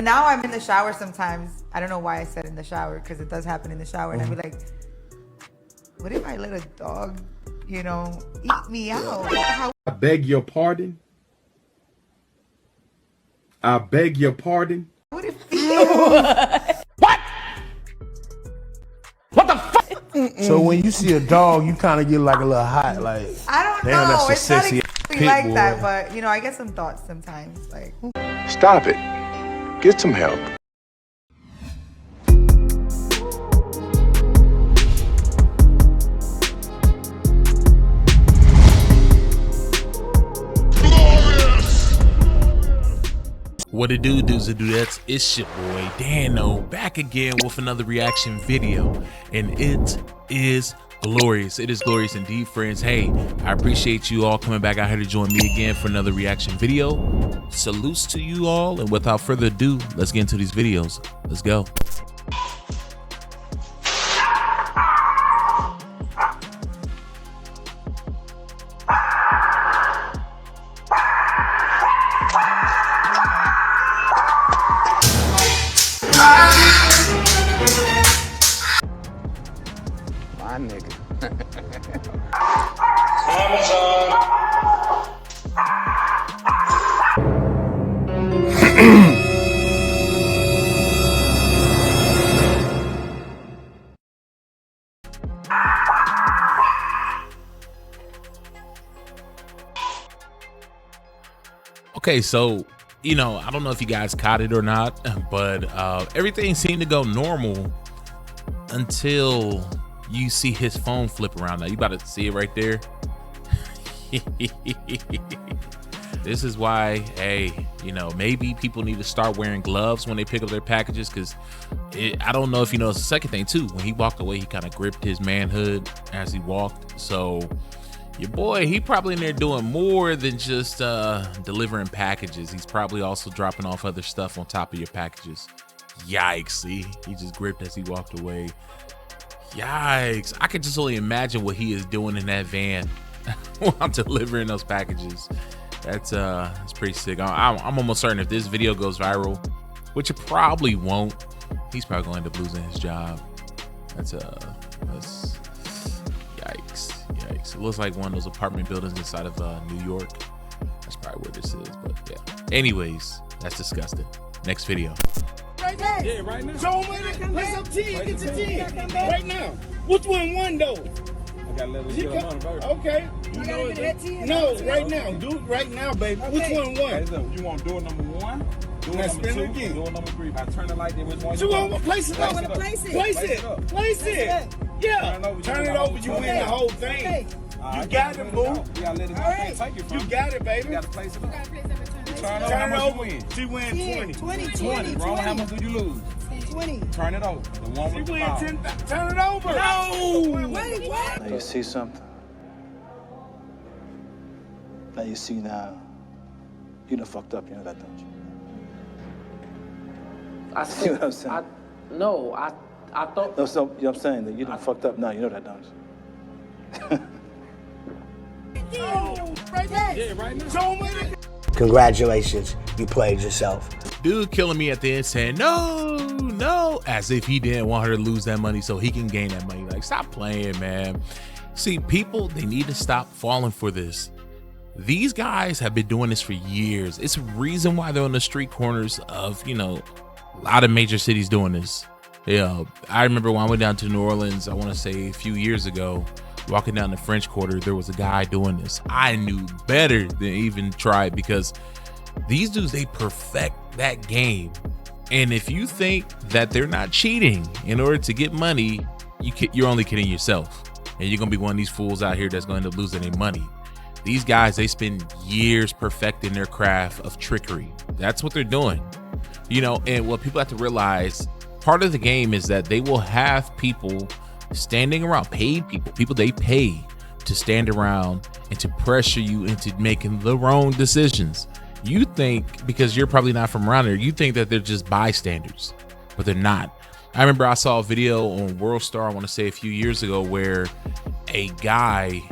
But now I'm in the shower sometimes. I don't know why I said in the shower, because it does happen in the shower. And I'd be like, what if I let a dog, you know, eat me out? How I beg your pardon. I beg your pardon. would it feel? What? What the fuck? So when you see a dog, you kind of get like a little hot, like, I don't damn, know. that's a It's not sexy exactly like that, but you know, I get some thoughts sometimes. Like, Stop it. Get some help. What it do, dudes and dudettes? It's your boy Dano back again with another reaction video, and it is glorious. It is glorious indeed, friends. Hey, I appreciate you all coming back out here to join me again for another reaction video. Salutes to you all, and without further ado, let's get into these videos. Let's go. My nigga. Okay, so you know, I don't know if you guys caught it or not, but everything seemed to go normal until you see his phone flip around. Now you about to see it right there. This is why, hey, you know, maybe people need to start wearing gloves when they pick up their packages, because I don't know if you know, it's the second thing too. When he walked away, he kind of gripped his manhood as he walked. So your boy, he probably in there doing more than just delivering packages. He's probably also dropping off other stuff on top of your packages. Yikes. See, he just gripped as he walked away. Yikes. I could just only imagine what he is doing in that van while delivering those packages. That's pretty sick. I'm almost certain if this video goes viral, which it probably won't, he's probably going to end up losing his job. That's yikes. It looks like one of those apartment buildings inside of New York. That's probably where this is, but yeah. Anyways, that's disgusting. Next video. Right now. Yeah, right now. Show him with it. Play some 10. Get your 10. Right now. Which one though? I got a little bit on first. Okay. You know it. No, right now. Do it right now, baby. Okay. Which one? Hey, look, you want door number 1? Door Now number spin 2, it again. door number 3. If I turn it like that, which one You want to place it up? Place it. Place it. Yeah. Turn it over. You win the whole thing. You got it, boo. You gotta let it go. Can't take it from You got it, baby. You gotta place it up. Turn Turn it it over. win. She wins 20. 20. Wrong. How much do you lose? 20. Turn it over. The one She with the wins ball. 10. Turn it over. No. Wait, what? Now you see something. Now you see now. You done fucked up, you know that, don't you? I See what I'm saying? I thought. No, so, you know what I'm saying? That you done fucked up now, you know that, don't you? Yeah, right now. Show him with it. Congratulations, you played yourself. Dude killing me at the end saying no, as if he didn't want her to lose that money so he can gain that money. Like, stop playing, man. See, people, they need to stop falling for this. These guys have been doing this for years. It's a reason why they're on the street corners of, you know, a lot of major cities doing this. Yeah, I remember when I went down to New Orleans, I want to say a few years ago, walking down the French Quarter, there was a guy doing this. I knew better than even try it, because these dudes, they perfect that game. And if you think that they're not cheating in order to get money, you're only kidding yourself. And you're gonna be one of these fools out here that's going to end up losing their money. These guys, they spend years perfecting their craft of trickery. That's what they're doing. You know, and what people have to realize, part of the game is that they will have people standing around, paid people they pay to stand around and to pressure you into making the wrong decisions. You think, because you're probably not from around there, you think that they're just bystanders, but they're not. I remember I saw a video on World Star, I want to say a few years ago, where a guy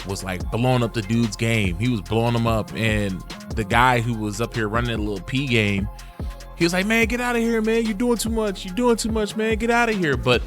was like blowing up the dude's game. He was blowing him up, and the guy who was up here running a little P game, He was like, man, get out of here, man. You're doing too much. You're doing too much, man. Get out of here. But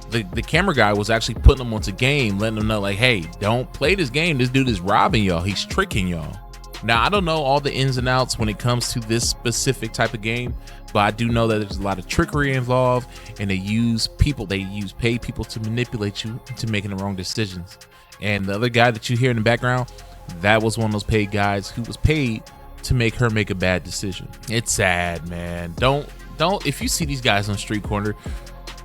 the camera guy was actually putting him onto game, letting them know like, hey, don't play this game. This dude is robbing y'all. He's tricking y'all. Now, I don't know all the ins and outs when it comes to this specific type of game, but I do know that there's a lot of trickery involved, and they use paid people to manipulate you into making the wrong decisions. And the other guy that you hear in the background, that was one of those paid guys who was paid to make her make a bad decision. It's sad, man. Don't if you see these guys on the street corner,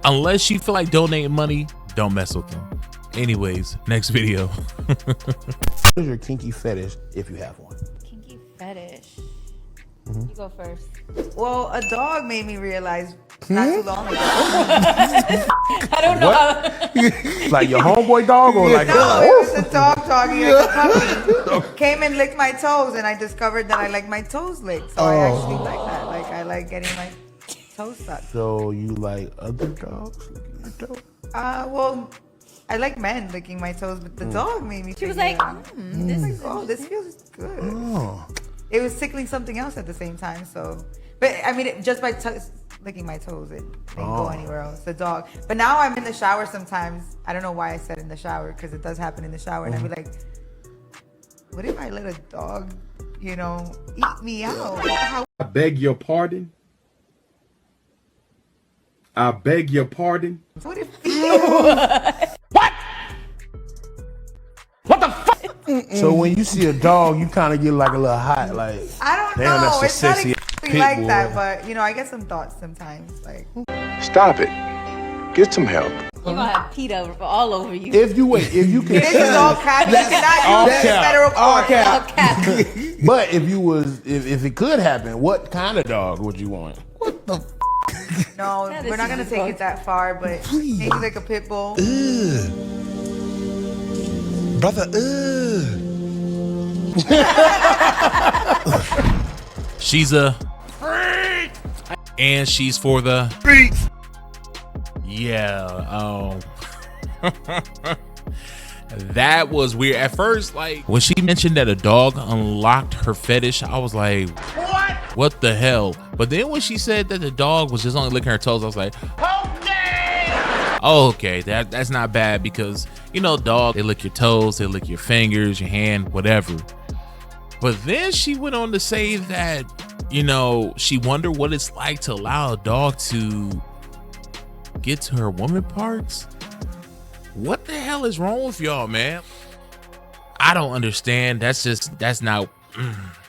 unless you feel like donating money, don't mess with them. Anyways, next video. What is your kinky fetish if you have one? Kinky fetish. You go first. Well, a dog made me realize not too long ago. I don't know how. Like your homeboy dog or like? No, it was a dog talking like a puppy. Came and licked my toes, and I discovered that I like my toes licked. So I actually like that. Like I like getting my toes sucked. So you like other dogs licking your toes? Well, I like men licking my toes, but the dog made me. She was like, this feels good. Oh. It was tickling something else at the same time. So, but I mean, just by licking my toes, it didn't go anywhere else. The dog. But now I'm in the shower sometimes. I don't know why I said in the shower, because it does happen in the shower, and I'd be like, what if I let a dog, eat me out? I beg your pardon. I beg your pardon. What if what? What the fuck? So when you see a dog, you kind of get like a little hot, like. I don't Damn, know. that's a It's not sexy exactly like that, but I get some thoughts sometimes. Like, Stop it. Get some help. You're gonna have PETA all over you. If you can. this is all cap. You cannot use this in federal court. All cap. Cap. But if it could happen, what kind of dog would you want? What the? No, we're not gonna take it that far, but maybe like a pit bull. Brother, She's a freak, and she's for the freaks. Yeah. That was weird at first. Like when she mentioned that a dog unlocked her fetish, I was like, what the hell? But then when she said that the dog was just only licking her toes, I was like, oh, okay, that's not bad, because dog, they lick your toes, they lick your fingers, your hand, whatever. But then she went on to say that she wondered what it's like to allow a dog to get to her woman parts. What the hell is wrong with y'all, man? I don't understand. That's not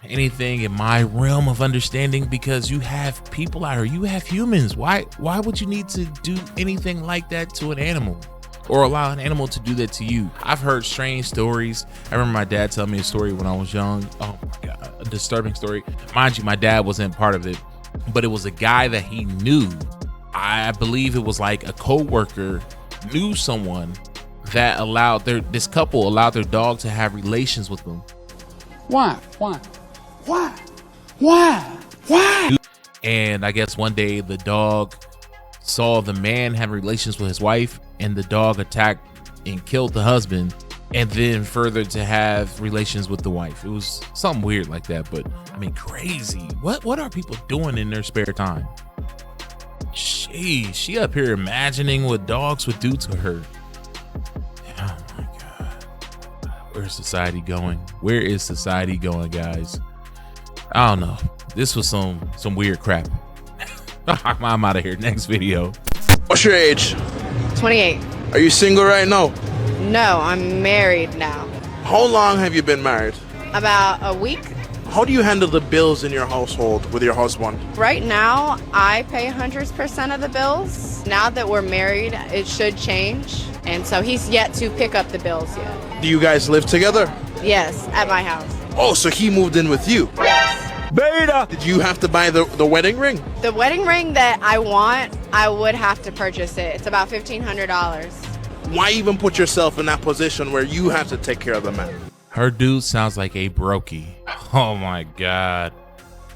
anything in my realm of understanding, because you have people out here, you have humans. Why would you need to do anything like that to an animal, or allow an animal to do that to you? I've heard strange stories. I remember my dad telling me a story when I was young. Oh my God, a disturbing story. Mind you, my dad wasn't part of it, but it was a guy that he knew. I believe it was like a co-worker knew someone that allowed this couple allowed their dog to have relations with them. Why? And I guess one day the dog saw the man have relations with his wife, and the dog attacked and killed the husband, and then further to have relations with the wife. It was something weird like that, but I mean, crazy. What are people doing in their spare time? She up here imagining what dogs would do to her. Oh my God. Where's society going? Where is society going, guys? I don't know. This was some weird crap. I'm out of here. Next video. What's your age? 28. Are you single right now? No, I'm married now. How long have you been married? About a week. How do you handle the bills in your household with your husband? Right now, I pay 100% of the bills. Now that we're married, it should change. And so he's yet to pick up the bills yet. Do you guys live together? Yes, at my house. Oh, so he moved in with you? Yes. Beta! Did you have to buy the wedding ring? The wedding ring that I want, I would have to purchase it. It's about $1,500. Why even put yourself in that position where you have to take care of the man? Her dude sounds like a brokey. Oh my God.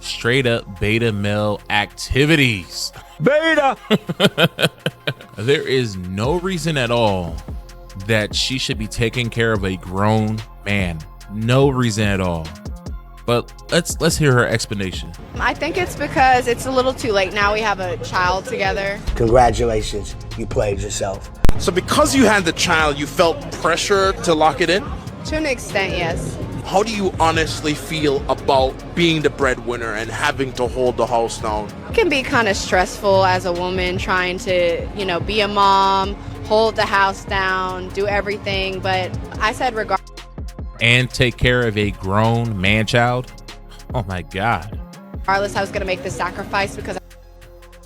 Straight up beta male activities. Beta! There is no reason at all that she should be taking care of a grown man. No reason at all. But let's hear her explanation. I think it's because it's a little too late. Now we have a child together. Congratulations, you played yourself. So because you had the child, you felt pressure to lock it in? To an extent, yes. How do you honestly feel about being the breadwinner and having to hold the house down? It can be kind of stressful as a woman trying to, be a mom, hold the house down, do everything. But I said and take care of a grown man-child. Oh my God. Regardless, I was going to make the sacrifice because.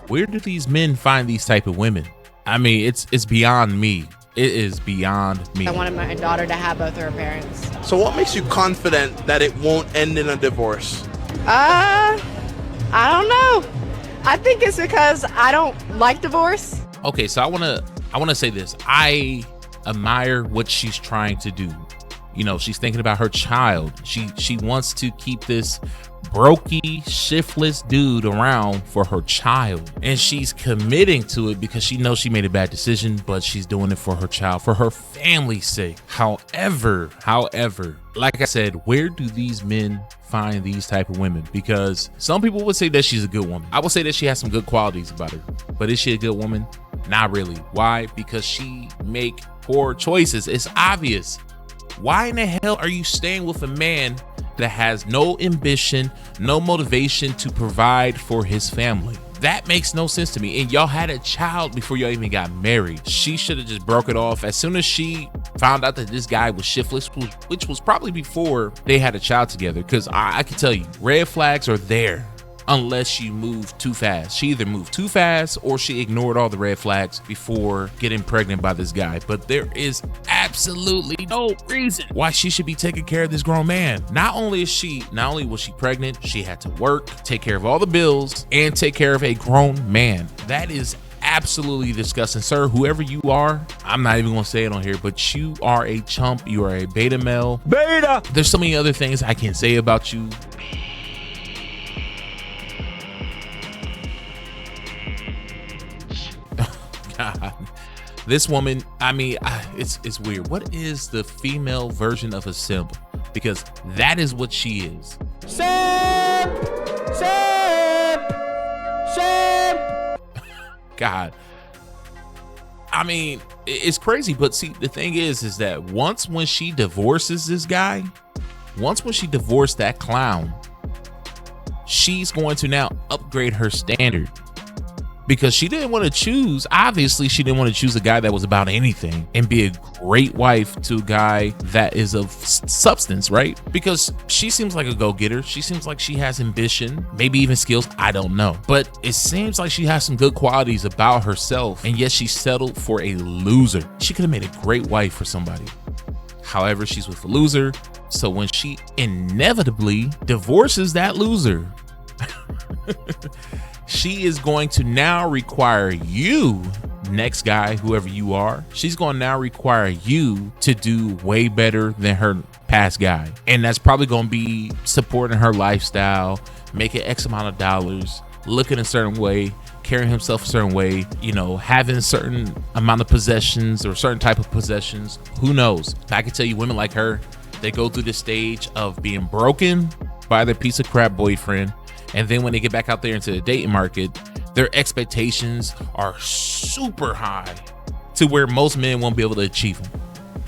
Where do these men find these type of women? I mean, it's beyond me. It is beyond me. I wanted my daughter to have both of her parents. So what makes you confident that it won't end in a divorce? I don't know. I think it's because I don't like divorce. Okay, so I wanna say this. I admire what she's trying to do. She's thinking about her child. She wants to keep this brokey, shiftless dude around for her child. And she's committing to it because she knows she made a bad decision, but she's doing it for her child, for her family's sake. However, like I said, where do these men find these type of women? Because some people would say that she's a good woman. I would say that she has some good qualities about her, but is she a good woman? Not really. Why? Because she make poor choices. It's obvious. Why in the hell are you staying with a man that has no ambition, no motivation to provide for his family? That makes no sense to me. And y'all had a child before y'all even got married. She should have just broke it off as soon as she found out that this guy was shiftless, which was probably before they had a child together. Because I can tell you, red flags are there unless you move too fast. She either moved too fast or she ignored all the red flags before getting pregnant by this guy. But there is absolutely no reason why she should be taking care of this grown man. Not only was she pregnant, she had to work, take care of all the bills, and take care of a grown man. That is absolutely disgusting. Sir, whoever you are, I'm not even gonna say it on here, but you are a chump. You are a beta male. Beta! There's so many other things I can say about you. God. This woman, I mean, it's weird. What is the female version of a simp? Because that is what she is. Simp! Simp! Simp! God. I mean, it's crazy, but see, the thing is that when she divorces this guy, when she divorced that clown, she's going to now upgrade her standard. Because she didn't want to choose, obviously she didn't want to choose a guy that was about anything and be a great wife to a guy that is of substance, right? Because she seems like a go-getter. She seems like she has ambition, maybe even skills, I don't know. But it seems like she has some good qualities about herself, and yet she settled for a loser. She could have made a great wife for somebody. However, she's with a loser. So when she inevitably divorces that loser, she is going to now require you, next guy, whoever you are, she's going to now require you to do way better than her past guy. And that's probably going to be supporting her lifestyle, making X amount of dollars, looking a certain way, carrying himself a certain way, having a certain amount of possessions or certain type of possessions. Who knows? I can tell you, women like her, they go through the stage of being broken by their piece of crap boyfriend. And then when they get back out there into the dating market, their expectations are super high to where most men won't be able to achieve them.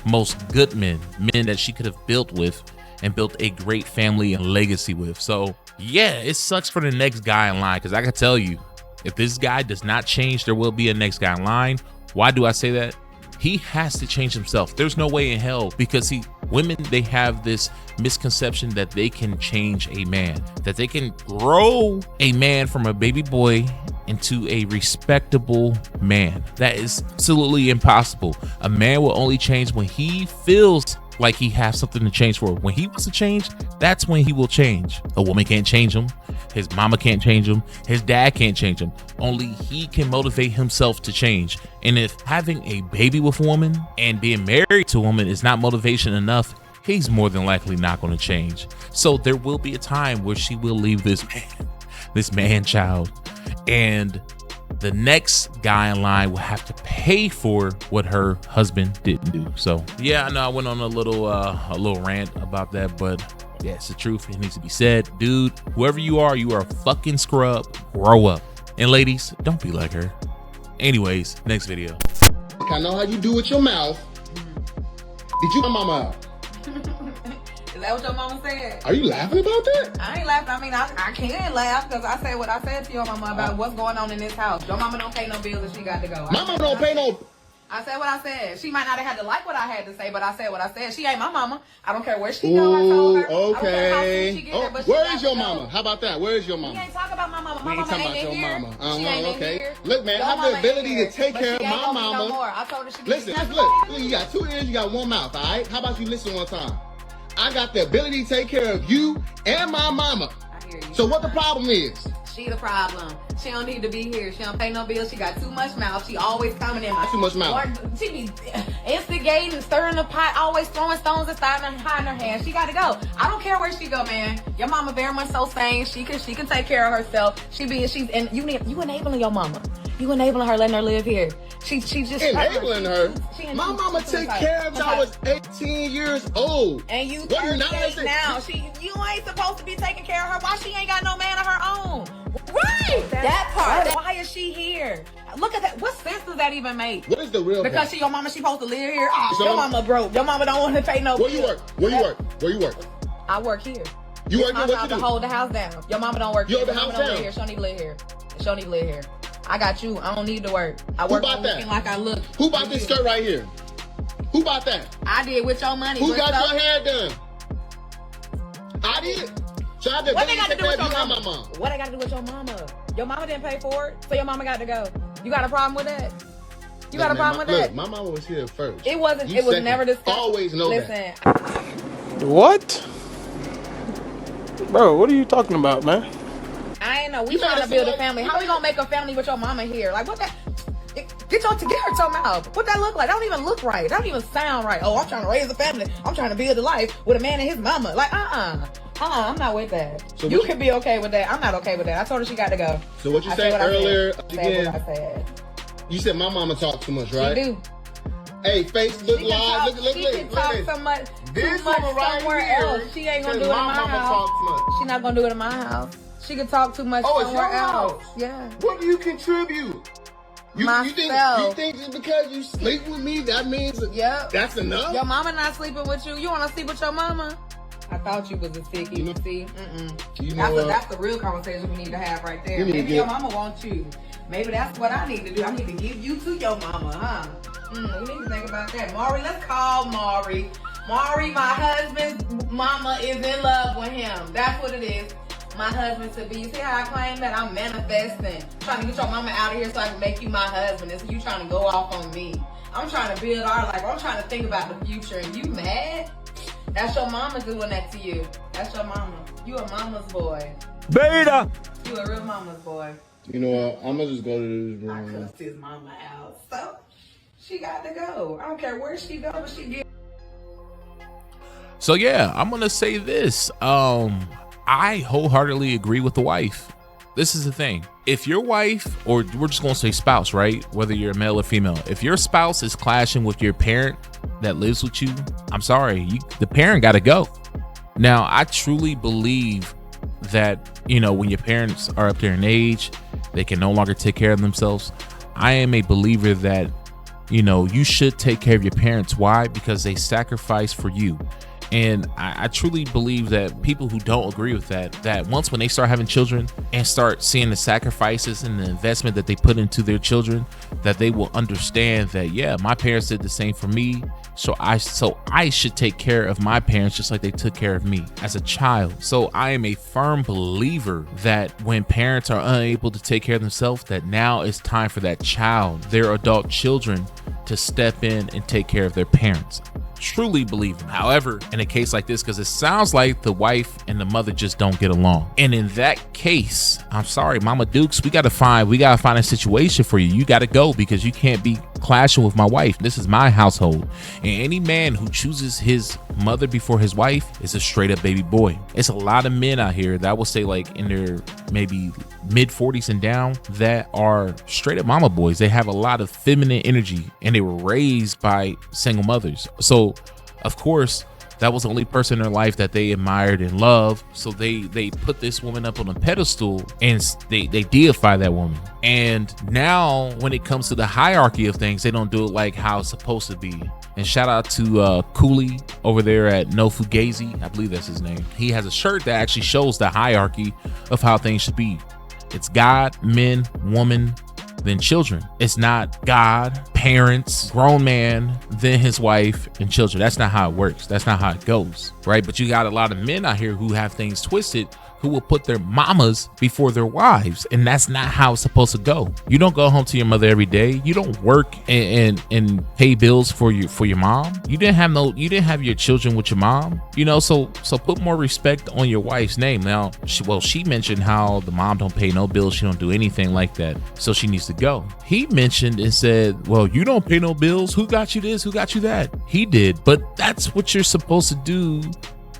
Most good men that she could have built with and built a great family and legacy with. So yeah, it sucks for the next guy in line, because I can tell you, if this guy does not change, there will be a next guy in line. Why do I say that? He has to change himself. There's no way in hell, because women, they have this misconception that they can change a man, that they can grow a man from a baby boy into a respectable man. That is absolutely impossible. A man will only change when he feels like he has something to change for. When he wants to change, that's when he will change. A woman can't change him. His mama can't change him. His dad can't change him. Only he can motivate himself to change. And if having a baby with a woman and being married to a woman is not motivation enough, he's more than likely not going to change. So there will be a time where she will leave this man child, and the next guy in line will have to pay for what her husband didn't do. So yeah, I know I went on a little rant about that, but Yeah, it's the truth. It needs to be said. Dude, whoever you are a fucking scrub. Grow up. And ladies, don't be like her. Anyways, next video. I know how you do with your mouth. Did you my mama out? Is that what your mama said? Are you laughing about that? I ain't laughing. I mean, I can't laugh because I said what I said to your mama about what's going on in this house. Your mama don't pay no bills and she got to go. My mama don't pay no... I said what I said. She might not have had to like what I had to say, but I said what I said. She ain't my mama. I don't care where she go. I told her. Okay. Where is your mama? How about that? Where is your mama? We ain't talking about my mama. We ain't talking about your here. mama. She ain't okay. Here. Look, man, I have the ability to take care of my mama. No more. I told her she listen, look, you got 2 ears, you got 1 mouth, all right? How about you listen one time? I got the ability to take care of you and my mama. I hear you. So what the problem is? She the problem. She don't need to be here. She don't pay no bills. She got too much mouth. She always coming in my... Too much mouth. She be instigating, stirring the pot, always throwing stones inside and hiding her hand. She got to go. I don't care where she go, man. Your mama very much so sane. She can take care of herself. And you enabling your mama. You enabling her, letting her live here. She just enabling her. My mama take care of me. I was 18 years old. And you 38 now. You ain't supposed to be taking care of her. Why she ain't got no man of her own? Right. That part. Why is she here? Look at that. What sense does that even make? What is the real? Because your mama, she supposed to live here. Oh, your mama broke. Your mama don't want to pay no. Where you work? Where you work? Where you work? I work here. You work here? What you do? To hold the house down. Your mama don't work here. You hold the house down. She don't even live here. She don't even live here. I got you. I don't need to work. I work on looking like I look. Who bought this skirt right here? Who bought that? I did with your money. Who got your hair done? I did. So I what they got to do with your mama? What they got to do with your mama? Your mama didn't pay for it, so your mama got to go. You got a problem with that? You got a problem with that? Look, my mama was here first. It wasn't. It was never discussed. Always know that. What? Bro, what are you talking about, man? I ain't know. We trying to build a family. How we gonna make a family with your mama here? Like, what that? Get her some out. What that look like? That don't even look right. That don't even sound right. Oh, I'm trying to raise a family. I'm trying to build a life with a man and his mama. Like, I'm not with that. So you can be okay with that. I'm not okay with that. I told her she got to go. So what you said earlier, again, I said. You said my mama talk too much, right? She do. Hey, Facebook Live. Look. She can talk so much. This woman right somewhere else. She ain't gonna do it in my house. She not gonna do it in my house. She can talk too much somewhere else. Yeah. What do you contribute? You think just because you sleep with me, that means that's enough? Your mama not sleeping with you. You want to sleep with your mama? I thought you was a sickie. See? That's the real conversation we need to have right there. Maybe your mama wants you. Maybe that's what I need to do. I need to give you to your mama, huh? We need to think about that. Maury, let's call Maury. Maury, my husband's mama is in love with him. That's what it is. My husband to be. See how I claim that? I'm manifesting. I'm trying to get your mama out of here so I can make you my husband. And so you trying to go off on me. I'm trying to build our life. I'm trying to think about the future. And you mad? That's your mama doing that to you. That's your mama. You a mama's boy. Beta! You a real mama's boy. You know what? I'm gonna just go to this room. I cussed his mama out. So, she got to go. I don't care where she go, but she get. So yeah, I'm gonna say this. I wholeheartedly agree with the wife. This is the thing. If your wife, or we're just gonna say spouse, right? Whether you're male or female, if your spouse is clashing with your parent that lives with you, I'm sorry, the parent gotta go. Now, I truly believe that, when your parents are up there in age, they can no longer take care of themselves. I am a believer that, you should take care of your parents. Why? Because they sacrifice for you. And I truly believe that people who don't agree with that once when they start having children and start seeing the sacrifices and the investment that they put into their children, that they will understand that, yeah, my parents did the same for me. So I should take care of my parents just like they took care of me as a child. So I am a firm believer that when parents are unable to take care of themselves, that now it's time for that child, their adult children, to step in and take care of their parents. Truly believe them. However, in a case like this, because it sounds like the wife and the mother just don't get along, and in that case, I'm sorry, Mama Dukes, we gotta find a situation for you. You gotta go, because you can't be clashing with my wife. This is my household, and any man who chooses his mother before his wife is a straight up baby boy. It's a lot of men out here that I will say, like in their maybe mid 40s and down, that are straight up mama boys. They have a lot of feminine energy, and they were raised by single mothers. So of course, That was the only person in their life that they admired and loved. So they put this woman up on a pedestal and they deify that woman. And now when it comes to the hierarchy of things, they don't do it like how it's supposed to be. And shout out to Cooley over there at No Fugazi. I believe that's his name. He has a shirt that actually shows the hierarchy of how things should be. It's God, men, woman, then children. It's not God, parents, grown man, then his wife and children. That's not how it works. That's not how it goes, right? But you got a lot of men out here who have things twisted, who will put their mamas before their wives, and that's not how it's supposed to go. You don't go home to your mother every day. You don't work and pay bills for your mom. You didn't have your children with your mom. You know, so put more respect on your wife's name. Now, she mentioned how the mom don't pay no bills. She don't do anything like that, so she needs to go. He mentioned and said, well, you don't pay no bills. Who got you this? Who got you that? He did, but that's what you're supposed to do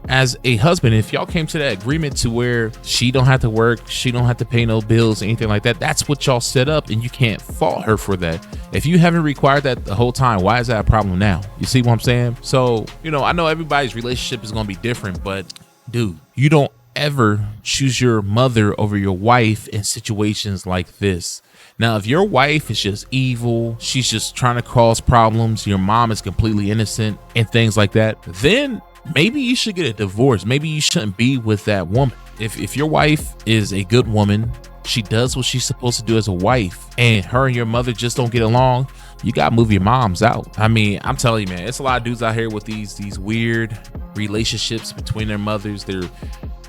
as a husband. If y'all came to that agreement to where she don't have to work, she don't have to pay no bills, anything like that, that's what y'all set up, and you can't fault her for that. If you haven't required that the whole time, why is that a problem now? You see what I'm saying? So, you know, I know everybody's relationship is going to be different, but dude, you don't ever choose your mother over your wife in situations like this. Now, if your wife is just evil, she's just trying to cause problems, your mom is completely innocent and things like that, then maybe you should get a divorce. Maybe you shouldn't be with that woman. If your wife is a good woman, she does what she's supposed to do as a wife, and her and your mother just don't get along, you gotta move your moms out. I mean, I'm telling you, man, it's a lot of dudes out here with these weird relationships between their mothers.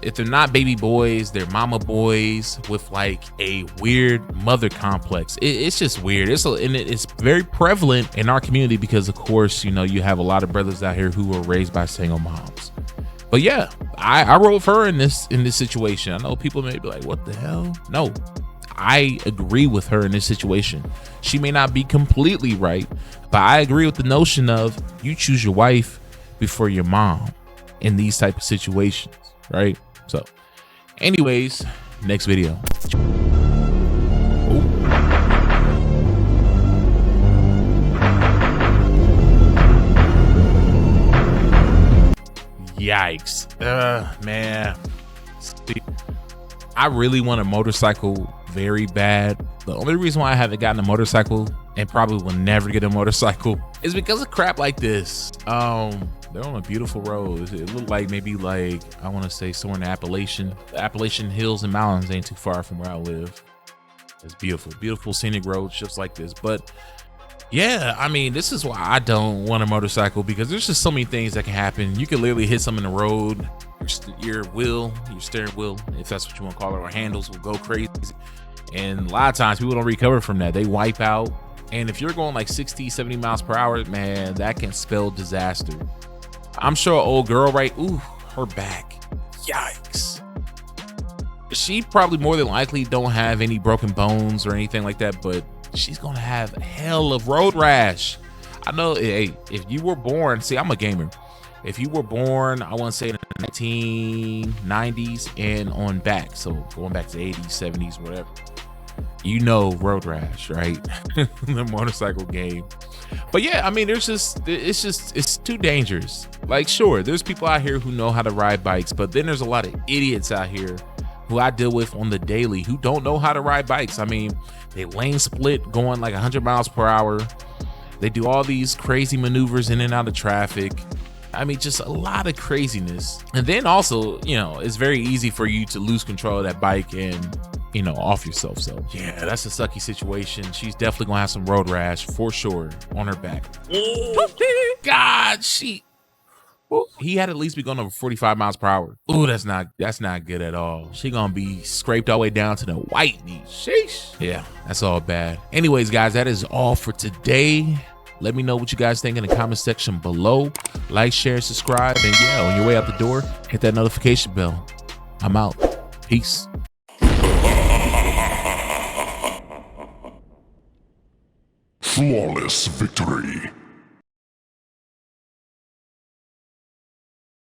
If they're not baby boys, they're mama boys with like a weird mother complex. It's just weird. And it's very prevalent in our community because, of course, you know, you have a lot of brothers out here who were raised by single moms. But yeah, I rode with her in this situation. I know people may be like, what the hell? No, I agree with her in this situation. She may not be completely right, but I agree with the notion of you choose your wife before your mom in these type of situations, right? So anyways, next video. Yikes. Man. See, I really want a motorcycle very bad. The only reason why I haven't gotten a motorcycle and probably will never get a motorcycle is because of crap like this. They're on a beautiful road. It looked like maybe like, I want to say somewhere in the Appalachian hills and mountains ain't too far from where I live. It's beautiful, beautiful scenic roads just like this. But yeah, I mean, this is why I don't want a motorcycle, because there's just so many things that can happen. You could literally hit something in the road. Your steering wheel, if that's what you want to call it, or handles will go crazy. And a lot of times people don't recover from that. They wipe out. And if you're going like 60, 70 miles per hour, man, that can spell disaster. I'm sure an old girl, right? Ooh, her back. Yikes. She probably more than likely don't have any broken bones or anything like that, but she's gonna have hell of road rash. I know, hey, if you were born, see, I'm a gamer. If you were born, I want to say in the 1990s and on back, so going back to the 80s, 70s, whatever, you know road rash, right? The motorcycle game. But yeah, I mean, it's too dangerous. Like, sure, there's people out here who know how to ride bikes, but then there's a lot of idiots out here who I deal with on the daily who don't know how to ride bikes. I mean, they lane split going like 100 miles per hour. They do all these crazy maneuvers in and out of traffic. I mean, just a lot of craziness. And then also, you know, it's very easy for you to lose control of that bike and, you know, off yourself. So yeah, that's a sucky situation. She's definitely gonna have some road rash for sure on her back. God, he had at least be going over 45 miles per hour. Ooh, that's not good at all. She gonna be scraped all the way down to the white knee. Sheesh. Yeah, that's all bad. Anyways, guys, that is all for today. Let me know what you guys think in the comment section below. Like, share, subscribe, and yeah, on your way out the door, hit that notification bell. I'm out. Peace. Flawless victory.